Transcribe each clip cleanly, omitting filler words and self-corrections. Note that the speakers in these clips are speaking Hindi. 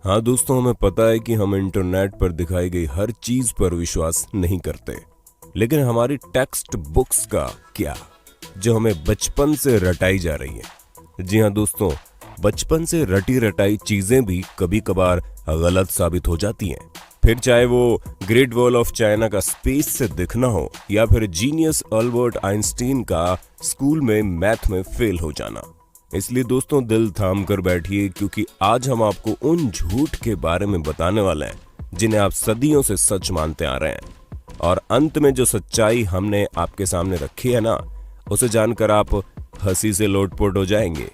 हाँ दोस्तों, हमें पता है कि हम इंटरनेट पर दिखाई गई हर चीज पर विश्वास नहीं करते, लेकिन हमारी टेक्स्ट बुक्स का क्या, जो हमें बचपन से रटाई जा रही है। जी हाँ दोस्तों, बचपन से रटी रटाई चीजें भी कभी कभार गलत साबित हो जाती हैं। फिर चाहे वो ग्रेट वॉल ऑफ चाइना का स्पेस से दिखना हो या फिर जीनियस अल्बर्ट आइंस्टीन का स्कूल में मैथ में फेल हो जाना। इसलिए दोस्तों दिल थाम कर बैठिए, क्योंकि आज हम आपको उन झूठ के बारे में बताने वाले हैं जिन्हें आप सदियों से सच मानते आ रहे हैं। और अंत में जो सच्चाई हमने आपके सामने रखी है ना, उसे जानकर आप हंसी से लोटपोट हो जाएंगे।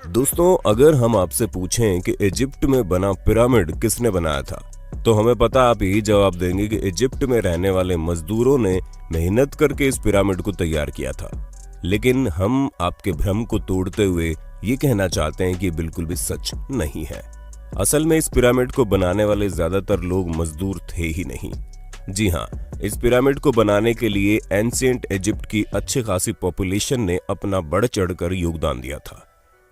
दोस्तों, अगर हम आपसे पूछें कि इजिप्ट में बना पिरामिड किसने बनाया था, तो हमें पता आप यही जवाब देंगे कि इजिप्ट में रहने वाले मजदूरों ने मेहनत करके इस पिरामिड को तैयार किया था। लेकिन हम आपके भ्रम को तोड़ते हुए ये कहना चाहते हैं कि बिल्कुल भी सच नहीं है। असल में इस पिरामिड को बनाने वाले ज्यादातर लोग मजदूर थे ही नहीं। जी हाँ, इस पिरामिड को बनाने के लिए एंशिएंट इजिप्ट की अच्छी खासी पॉपुलेशन ने अपना बढ़ चढ़कर योगदान दिया था,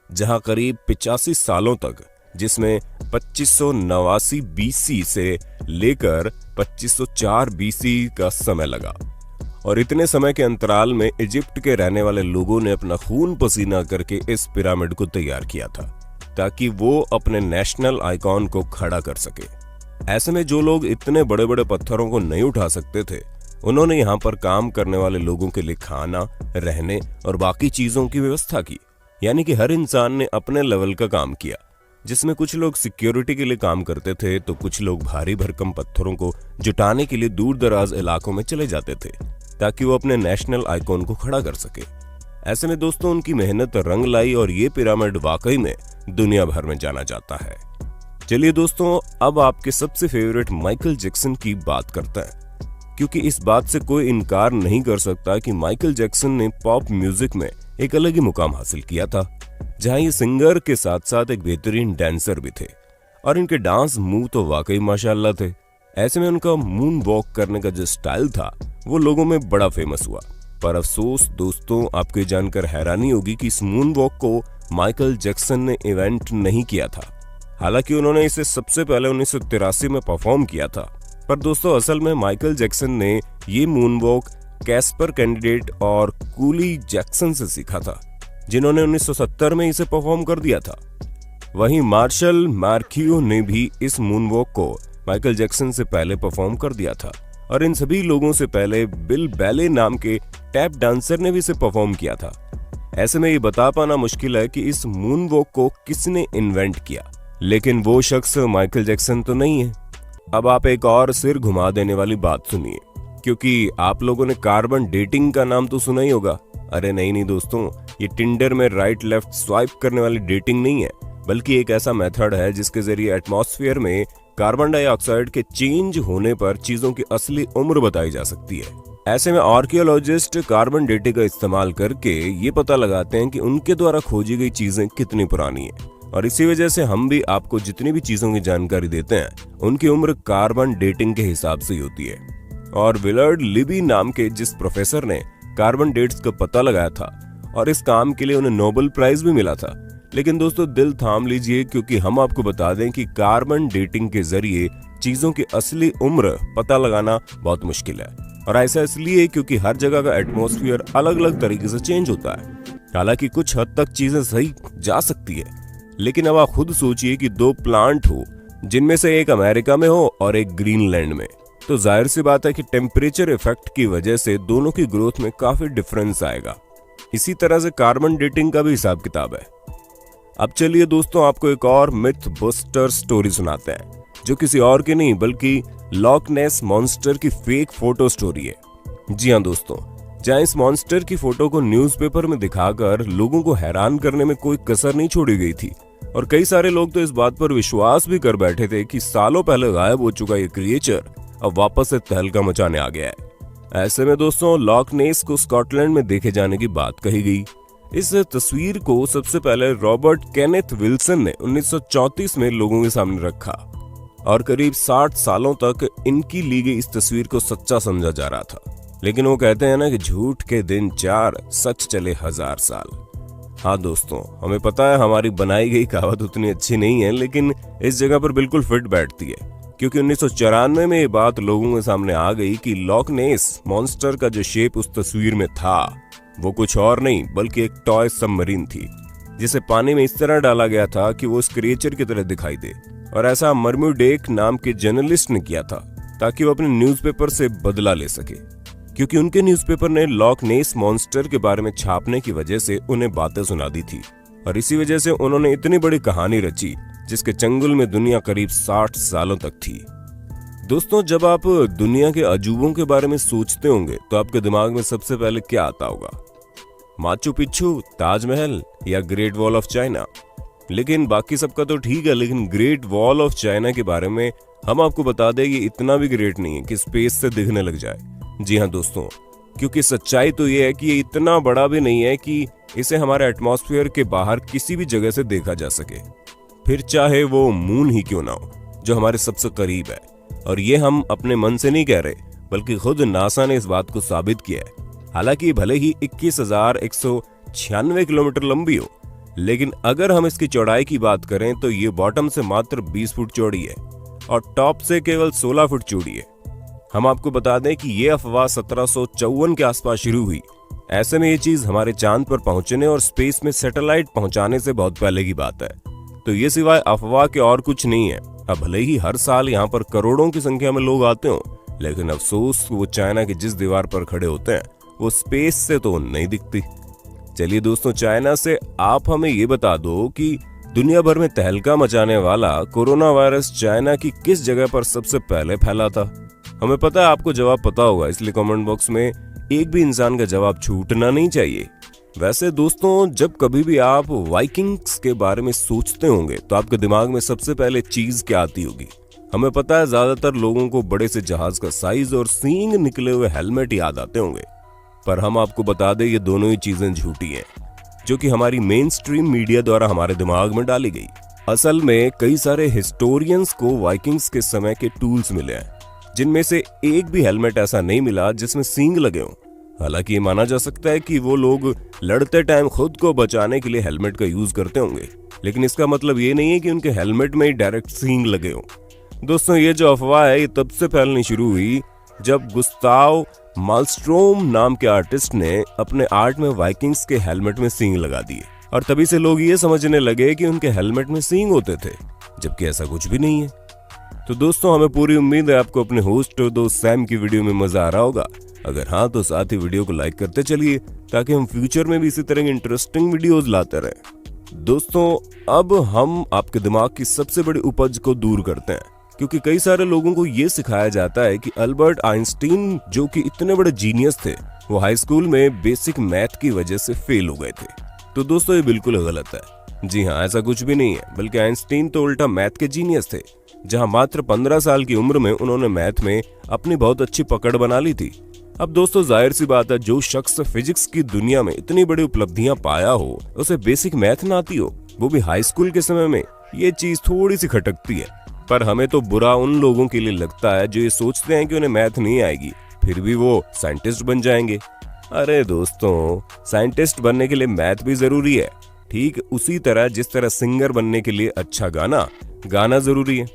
जहां करीब 85 सालों तक, जिसमें 2589 बीसी से लेकर 2504 बीसी का समय लगा। और इतने समय के अंतराल में इजिप्ट के रहने वाले लोगों ने अपना खून पसीना करके इस पिरामिड को तैयार किया था, ताकि वो अपने नेशनल आइकॉन को खड़ा कर सके। ऐसे में जो लोग इतने बड़े बड़े पत्थरों को नहीं उठा सकते थे, उन्होंने यहाँ पर काम करने वाले लोगों के लिए खाना, रहने और बाकी चीजों की व्यवस्था की। यानी कि हर इंसान ने अपने लेवल का काम किया, जिसमें कुछ लोग सिक्योरिटी के लिए काम करते थे, तो कुछ लोग भारी भरकम पत्थरों को जुटाने के लिए दूर दराज इलाकों में चले जाते थे, ताकि वो अपने नेशनल आइकॉन को खड़ा कर सके। ऐसे में दोस्तों उनकी मेहनत रंग लाई और ये पिरामिड वाकई में दुनिया भर में जाना जाता है। चलिए दोस्तों, अब आपके सबसे फेवरेट माइकल जैक्सन की बात करते हैं, क्योंकि इस बात से कोई इनकार नहीं कर सकता कि माइकल जैक्सन ने पॉप म्यूजिक में एक अलग ही मुकाम हासिल किया था, जहां ये सिंगर के साथ साथ एक बेहतरीन डांसर भी थे। और इनके डांस मूव तो वाकई माशाल्लाह थे। ऐसे में उनका मून वॉक करने का जो स्टाइल था, वो लोगों में बड़ा फेमस हुआ। पर अफसोस दोस्तों, आपको ये जानकर हैरानी होगी कि इस मून वॉक को माइकल जैक्सन ने इवेंट नहीं किया था। हालांकि उन्होंने इसे सबसे पहले 1983 में परफॉर्म किया था। पर दोस्तों असल में माइकल जैक्सन ने ये मून वॉक कैस्पर कैंडिडेट और कूली जैक्सन से सीखा था, जिन्होंने 1970 में इसे परफॉर्म कर दिया था। वहीं मार्शल मार्कियो ने भी इस मून वॉक को माइकल जैक्सन से पहले परफॉर्म कर दिया था, और इन सभी लोगों से पहले बिल बैले नाम के टैप डांसर ने भी इसे परफॉर्म किया था। ऐसे में ये बता पाना मुश्किल है कि इस मून वॉक को किसने इन्वेंट किया, लेकिन वो शख्स माइकल जैक्सन तो नहीं है। अब आप एक और सिर घुमा देने वाली बात सुनिए, क्योंकि आप लोगों ने कार्बन डेटिंग का नाम तो सुना ही होगा। अरे नहीं दोस्तों, ये टिंडर में राइट लेफ्ट स्वाइप करने वाली डेटिंग नहीं है, बल्कि एक ऐसा मेथड है जिसके जरिए एटमॉस्फेयर में कार्बन डाइऑक्साइड के चेंज होने पर चीजों की असली उम्र बताई जा सकती है। ऐसे में आर्कियोलॉजिस्ट कार्बन डेटिंग का इस्तेमाल करके ये पता लगाते हैं कि उनके द्वारा खोजी गई चीजें कितनी पुरानी है। और इसी वजह से हम भी आपको जितनी भी चीजों की जानकारी देते हैं, उनकी उम्र कार्बन डेटिंग के हिसाब से ही होती है। और विलर्ड लिबी नाम के जिस प्रोफेसर ने कार्बन डेट्स का पता लगाया था, और इस काम के लिए उन्हें नोबेल प्राइज भी मिला था। लेकिन दोस्तों दिल थाम लीजिए, क्योंकि हम आपको बता दें कि कार्बन डेटिंग के जरिए चीजों की असली उम्र पता लगाना बहुत मुश्किल है। और ऐसा इसलिए क्योंकि हर जगह का एटमॉस्फेयर अलग अलग तरीके से चेंज होता है। हालांकि कुछ हद तक चीजें सही जा सकती है, लेकिन अब आप खुद सोचिए कि दो प्लांट हो, जिनमें से एक अमेरिका में हो और एक ग्रीनलैंड में, तो जाहिर सी बात है कि टेम्परेचर इफेक्ट की वजह से दोनों की ग्रोथ में काफी डिफरेंस आएगा। इसी तरह से कार्बन डेटिंग का भी हिसाब किताब है। अब चलिए दोस्तों, आपको एक और मिथ बस्टर स्टोरी सुनाते हैं, जो किसी और की नहीं बल्कि लॉक नेस मॉन्स्टर की फेक फोटो स्टोरी है। जी हाँ दोस्तों, जहां इस मॉन्स्टर की फोटो को न्यूज़पेपर में दिखाकर लोगों को हैरान करने में कोई कसर नहीं छोड़ी गई थी। और कई सारे लोग तो इस बात पर विश्वास भी कर बैठे थे कि सालों पहले गायब हो चुका ये क्रिएचर अब वापस से तहलका मचाने आ गया है। ऐसे में दोस्तों लॉक नेस को स्कॉटलैंड में देखे जाने की बात कही गई। इस तस्वीर को सबसे पहले रॉबर्ट केनेथ विल्सन ने 1934 में लोगों के सामने रखा, और करीब 60 सालों तक इनकी ली गई इस तस्वीर को सच्चा समझा जा रहा था। लेकिन वो कहते हैं ना कि झूठ के दिन 4, सच चले 1000 साल। हाँ दोस्तों, हमें पता है हमारी बनाई गई कहावत उतनी अच्छी नहीं है, लेकिन इस जगह पर बिल्कुल फिट बैठती है, क्योंकि 1994 में ये बात लोगों के सामने आ गई कि लॉक नेस मॉन्स्टर का जो शेप उस तस्वीर में था वो कुछ और नहीं बल्कि एक टॉय सबमरीन थी, जिसे पानी में इस तरह डाला गया था कि वो उस क्रिएचर की तरह दिखाई दे। और ऐसा मर्म्यूडेक नाम के जर्नलिस्ट ने किया था ताकि वो अपने न्यूज़पेपर से बदला ले सके, क्योंकि उनके न्यूज़पेपर ने लॉक नेस मॉन्स्टर के बारे में छापने की वजह से उन्हें बातें सुना दी थी। और इसी वजह से उन्होंने इतनी बड़ी कहानी रची जिसके चंगुल में दुनिया करीब 60 सालों तक थी। दोस्तों, जब आप दुनिया के अजूबों के बारे में सोचते होंगे तो आपके दिमाग में सबसे पहले क्या आता होगा? माचू पिच्चू, ताजमहल या ग्रेट वॉल ऑफ चाइना? लेकिन बाकी सबका तो ठीक है, लेकिन ग्रेट वॉल ऑफ चाइना के बारे में हम आपको बता दें ये इतना भी ग्रेट नहीं है कि स्पेस से दिखने लग जाए। जी हाँ दोस्तों, क्योंकि सच्चाई तो ये है कि ये इतना बड़ा भी नहीं है कि इसे हमारे एटमॉस्फेयर के बाहर किसी भी जगह से देखा जा सके, फिर चाहे वो मून ही क्यों ना हो, जो हमारे सबसे करीब है। और ये हम अपने मन से नहीं कह रहे, बल्कि खुद नासा ने इस बात को साबित किया है। हालांकि भले ही 21,196 किलोमीटर लंबी हो, लेकिन अगर हम इसकी चौड़ाई की बात करें तो ये बॉटम से मात्र 20 फुट चौड़ी है और टॉप से केवल 16 फुट चौड़ी है। हम आपको बता दें कि ये अफवाह 1754 के आसपास शुरू हुई। ऐसे में ये चीज हमारे चांद पर पहुंचने और स्पेस में सैटेलाइट पहुंचाने से बहुत पहले की बात है, तो ये सिवाय अफवाह के और कुछ नहीं है। अब भले ही हर साल यहाँ पर करोड़ों की संख्या में लोग आते हो, लेकिन अफसोस वो चाइना की जिस दीवार पर खड़े होते हैं वो स्पेस से तो नहीं दिखती। चलिए दोस्तों, चाइना से आप हमें ये बता दो कि दुनिया भर में तहलका मचाने वाला कोरोना वायरस चाइना की किस जगह पर सबसे पहले फैला था? हमें पता है आपको जवाब पता होगा, इसलिए कमेंट बॉक्स में एक भी इंसान का जवाब छूटना नहीं चाहिए। वैसे दोस्तों, जब कभी भी आप वाइकिंग्स के बारे में सोचते होंगे तो आपके दिमाग में सबसे पहले चीज क्या आती होगी? हमें पता है ज्यादातर लोगों को बड़े से जहाज का साइज और सींग निकले हुए हेलमेट याद आते होंगे, पर हम आपको बता दें ये दोनों ही चीजें झूठी हैं, जो कि हमारी मेन स्ट्रीम मीडिया द्वारा हमारे दिमाग में डाली गई। असल में कई सारे हिस्टोरियंस को वाइकिंग्स के समय के टूल्स मिले हैं, जिनमें से एक भी हेलमेट ऐसा नहीं मिला जिसमें सींग लगे हों। हालांकि ये माना जा सकता है कि वो लोग लड़ते टाइम खुद को बचाने के लिए हेलमेट का यूज करते होंगे, लेकिन इसका मतलब ये नहीं है कि उनके हेलमेट में ही डायरेक्ट सींग लगे हों। दोस्तों, ये जो अफवाह है ये तब से फैलनी शुरू हुई जब गुस्ताव मालस्ट्रोम नाम के आर्टिस्ट ने अपने आर्ट में वाइकिंग्स के हेलमेट में सींग लगा दिए, और तभी से लोग ये समझने लगे कि उनके हेलमेट में सींग होते थे, जबकि ऐसा कुछ भी नहीं है। तो दोस्तों, हमें पूरी उम्मीद है आपको अपने होस्ट और दोस्त सैम की वीडियो में मजा आ रहा होगा। अगर हाँ तो साथ ही वीडियो को लाइक करते चलिए, ताकि हम फ्यूचर में भी इसी तरह की इंटरेस्टिंग वीडियोस लाते रहें। दोस्तों, अब हम आपके दिमाग की सबसे बड़ी उपज को दूर करते हैं, क्योंकि कई सारे लोगों को ये सिखाया जाता है कि अल्बर्ट आइंस्टीन, जो कि इतने बड़े जीनियस थे, वो हाई स्कूल में बेसिक मैथ की वजह से फेल हो गए थे। तो दोस्तों, ये बिल्कुल गलत है। जी हाँ, ऐसा कुछ भी नहीं है, बल्कि आइंस्टीन तो उल्टा मैथ के जीनियस थे, जहां मात्र 15 साल की उम्र में उन्होंने मैथ में अपनी बहुत अच्छी पकड़ बना ली थी। अब दोस्तों, जाहिर सी बात है, जो शख्स फिजिक्स की दुनिया में इतनी बड़ी उपलब्धियां पाया हो, उसे बेसिक मैथ ना आती हो, वो भी हाई स्कूल के समय में, ये चीज थोड़ी सी खटकती है। पर हमें तो बुरा उन लोगों के लिए लगता है जो ये सोचते हैं कि उन्हें मैथ नहीं आएगी, फिर भी वो साइंटिस्ट बन जाएंगे। अरे दोस्तों, साइंटिस्ट बनने के लिए मैथ भी जरूरी है, ठीक उसी तरह जिस तरह सिंगर बनने के लिए अच्छा गाना जरूरी है,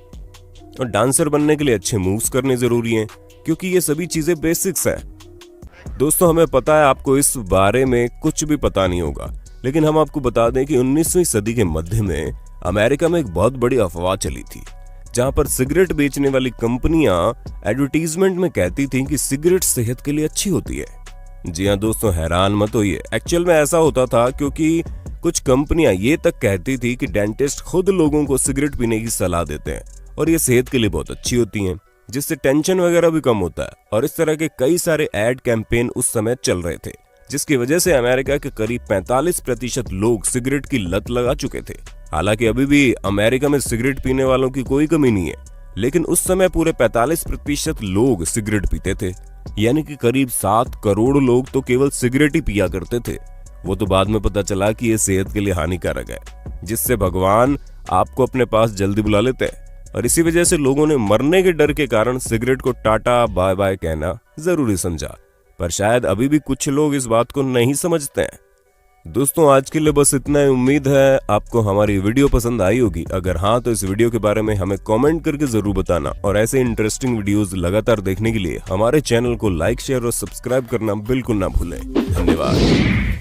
और डांसर बनने के लिए अच्छे मूव्स करने जरूरी हैं, क्योंकि ये सभी चीजें बेसिक्स हैं। दोस्तों, हमें पता है आपको इस बारे में कुछ भी पता नहीं होगा, लेकिन हम आपको बता दें कि 19वीं सदी के मध्य में अमेरिका में एक बहुत बड़ी अफवाह चली थी, जहां पर सिगरेट बेचने वाली कंपनियां एडवर्टीजमेंट में कहती थीं कि सिगरेट सेहत के लिए अच्छी होती है। जी हाँ दोस्तों, हैरान मत होइए, एक्चुअल में ऐसा होता था, क्योंकि कुछ कंपनियां ये तक कहती थी कि डेंटिस्ट खुद लोगों को सिगरेट पीने की सलाह देते हैं और ये सेहत के लिए बहुत अच्छी होती हैं, जिससे टेंशन वगैरह भी कम होता है। और इस तरह के कई सारे एड कैंपेन उस समय चल रहे थे, जिसकी वजह से अमेरिका के करीब 45% लोग सिगरेट की लत लगा चुके थे। हालांकि अभी भी अमेरिका में सिगरेट पीने वालों की कोई कमी नहीं है, लेकिन उस समय पूरे 45% लोग सिगरेट पीते थे, यानी कि करीब 7 करोड़ लोग तो केवल सिगरेट ही पिया करते थे। वो तो बाद में पता चला कि ये सेहत के लिए हानिकारक है, जिससे भगवान आपको अपने पास जल्दी बुला लेते हैं, और इसी वजह से लोगों ने मरने के डर के कारण सिगरेट को टाटा बाय बाय कहना जरूरी समझा। पर शायद अभी भी कुछ लोग इस बात को नहीं समझते हैं। दोस्तों आज के लिए बस इतना ही। उम्मीद है आपको हमारी वीडियो पसंद आई होगी। अगर हाँ तो इस वीडियो के बारे में हमें कमेंट करके जरूर बताना और ऐसे इंटरेस्टिंग वीडियोस लगातार देखने के लिए हमारे चैनल को लाइक शेयर और सब्सक्राइब करना बिल्कुल ना भूलें। धन्यवाद।